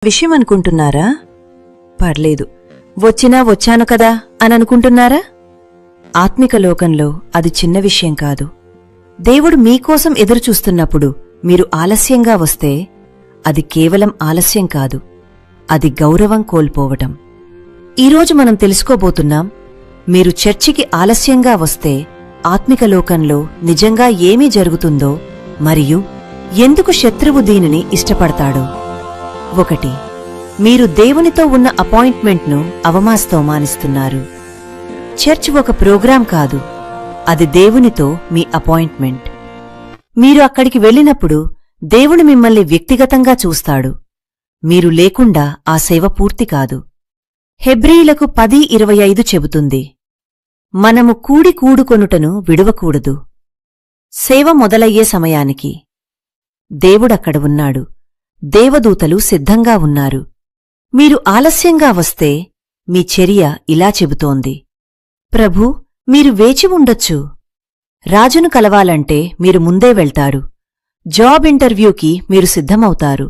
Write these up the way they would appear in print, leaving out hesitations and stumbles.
విషయం అనుకుంటున్నారా? పర్లేదు, వచ్చాను కదా అని అనుకుంటున్నారా? ఆత్మిక లోకంలో అది చిన్న విషయం కాదు. దేవుడు మీకోసం ఎదురుచూస్తున్నప్పుడు మీరు ఆలస్యంగా వస్తే అది కేవలం ఆలస్యం కాదు, అది గౌరవం కోల్పోవటం. ఈరోజు మనం తెలుసుకోబోతున్నాం, మీరు చర్చికి ఆలస్యంగా వస్తే ఆత్మిక లోకంలో నిజంగా ఏమీ జరుగుతుందో మరియు ఎందుకు శత్రువు దీనిని ఇష్టపడతాడో. 1. మీరు దేవునితో ఉన్న అపాయింట్మెంట్ను అవమానిస్తున్నారు. చర్చ్ ఒక ప్రోగ్రాం కాదు, అది దేవునితో మీ అపాయింట్మెంట్. మీరు అక్కడికి వెళ్ళినప్పుడు దేవుడు మిమ్మల్ని వ్యక్తిగతంగా చూస్తాడు. మీరు లేకుండా ఆ సేవ పూర్తి కాదు. హెబ్రీయులకు 10:25 చెబుతుంది, మనము కూడుకొనుటను విడువకూడదు. సేవ మొదలయ్యే సమయానికి దేవుడక్కడ ఉన్నాడు, దేవదూతలు సిద్ధంగా ఉన్నారు. మీరు ఆలస్యంగా వస్తే మీ చర్య ఇలా చెబుతోంది, ప్రభూ, మీరు వేచి ఉండొచ్చు. రాజును కలవాలంటే మీరు ముందే వెళ్తారు. జాబ్ ఇంటర్వ్యూకి మీరు సిద్ధమవుతారు.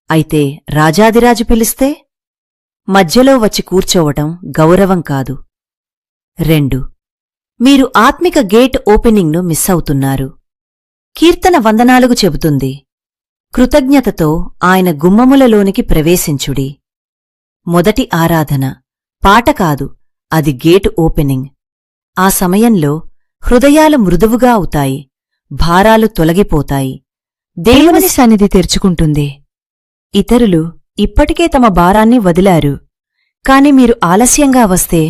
అయితే రాజాదిరాజు పిలిస్తే మధ్యలో వచ్చి కూర్చోవటం గౌరవం కాదు. 2. మీరు ఆత్మిక గేట్ ఓపెనింగ్ను మిస్ అవుతున్నారు. కీర్తన 104 చెబుతుంది, కృతజ్ఞతతో ఆయన గుమ్మములలోనికి ప్రవేశించుడి. మొదటి ఆరాధన పాట కాదు, అది గేటు ఓపెనింగ్. ఆ సమయంలో హృదయాలు మృదువుగా అవుతాయి, భారాలు తొలగిపోతాయి, దేవుని సన్నిధి తెరుచుకుంటుంది. ఇతరులు ఇప్పటికే తమ భారాన్ని వదిలారు, కాని మీరు ఆలస్యంగా వస్తే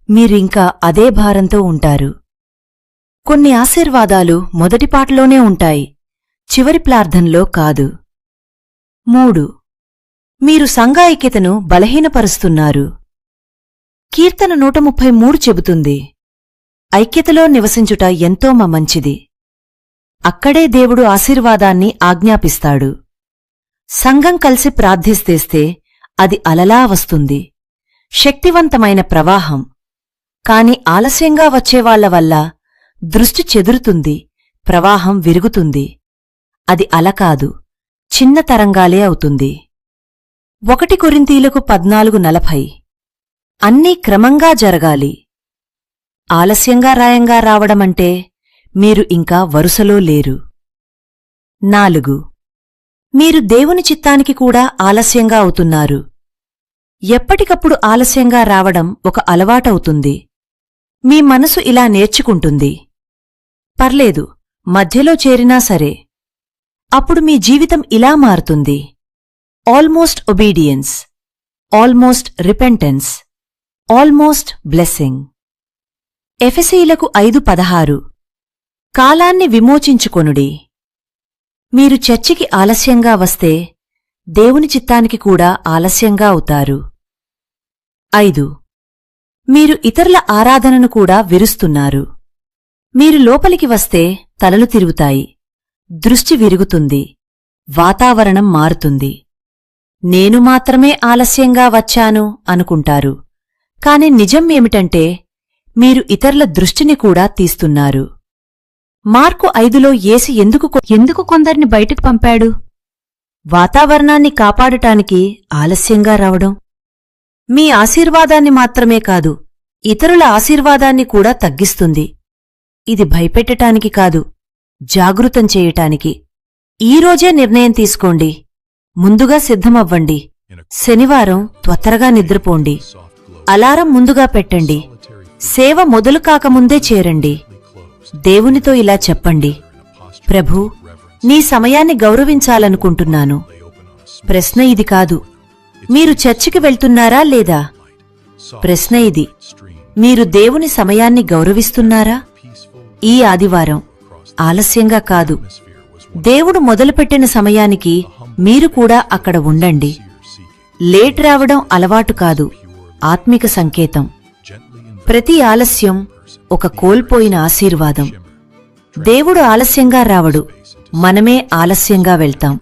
మీరింకా అదే భారంతో ఉంటారు. కొన్ని ఆశీర్వాదాలు మొదటి పాటలోనే ఉంటాయి, చివరి ప్రార్థనలో కాదు. 3. మీరు సంఘ ఐక్యతను బలహీనపరుస్తున్నారు. కీర్తన 133 చెబుతుంది, ఐక్యతలో నివసించుట ఎంతో మంచిది. అక్కడే దేవుడు ఆశీర్వాదాన్ని ఆజ్ఞాపిస్తాడు. సంఘం కలిసి ప్రార్థిస్తేస్తే అది అలలా వస్తుంది, శక్తివంతమైన ప్రవాహం. కాని ఆలస్యంగా వచ్చేవాళ్ల వల్ల దృష్టి చెదురుతుంది, ప్రవాహం విరుగుతుంది. అది అల కాదు, చిన్న తరంగాలే అవుతుంది. 1 కొరింథీయులకు 14:40 అన్నీ క్రమంగా జరగాలి. ఆలస్యంగా రావడమంటే మీరు ఇంకా వరుసలో లేరు. 4. మీరు దేవుని చిత్తానికి కూడా ఆలస్యంగా అవుతున్నారు. ఎప్పటికప్పుడు ఆలస్యంగా రావడం ఒక అలవాటవుతుంది. మీ మనసు ఇలా నేర్చుకుంటుంది, పర్లేదు, మధ్యలో చేరినా సరే. అప్పుడు మీ జీవితం ఇలా మారుతుంది, almost obedience, almost repentance, almost blessing. ఎఫెసీయులకు 5:16 కాలాన్ని విమోచించుకొనుడి. మీరు చర్చికి ఆలస్యంగా వస్తే దేవుని చిత్తానికి కూడా ఆలస్యంగా అవుతారు. 5. మీరు ఇతరుల ఆరాధనను కూడా విరుస్తున్నారు. మీరు లోపలికి వస్తే తలలు తిరుగుతాయి, దృష్టి విరుగుతుంది, వాతావరణం మారుతుంది. నేను మాత్రమే ఆలస్యంగా వచ్చాను అనుకుంటారు. కాని నిజం ఏమిటంటే మీరు ఇతరుల దృష్టిని కూడా తీస్తున్నారు. మార్కు 5లో యేసు ఎందుకు కొందరిని బయటకు పంపాడు? వాతావరణాన్ని కాపాడటానికి ఆలస్యంగా రావడం. మీ ఆశీర్వాదాన్ని మాత్రమే కాదు, ఇతరుల ఆశీర్వాదాన్ని కూడా తగ్గిస్తుంది. ఇది భయపెట్టటానికి కాదు, జాగృతం చేయటానికి. ఈరోజే నిర్ణయం తీసుకోండి, ముందుగా సిద్ధమవ్వండి. శనివారం త్వరగా నిద్రపోండి, అలారం ముందుగా పెట్టండి, సేవ మొదలు కాకముందే చేరండి. దేవునితో ఇలా చెప్పండి, ప్రభూ, నీ సమయాన్ని గౌరవించాలనుకుంటున్నాను. ప్రశ్న ఇది కాదు, మీరు చర్చికి వెళ్తున్నారా లేదా? ప్రశ్న ఇది, మీరు దేవుని సమయాన్ని గౌరవిస్తున్నారా? ఈ ఆదివారం ఆలస్యంగా కాదు, దేవుడు మొదలుపెట్టిన సమయానికి మీరు కూడా అక్కడ ఉండండి. లేట్ రావడం అలవాటు కాదు, ఆత్మిక సంకేతం. ప్రతి ఆలస్యం ఒక కోల్పోయిన ఆశీర్వాదం. దేవుడు ఆలస్యంగా రావడు, మనమే ఆలస్యంగా వెళ్తాం.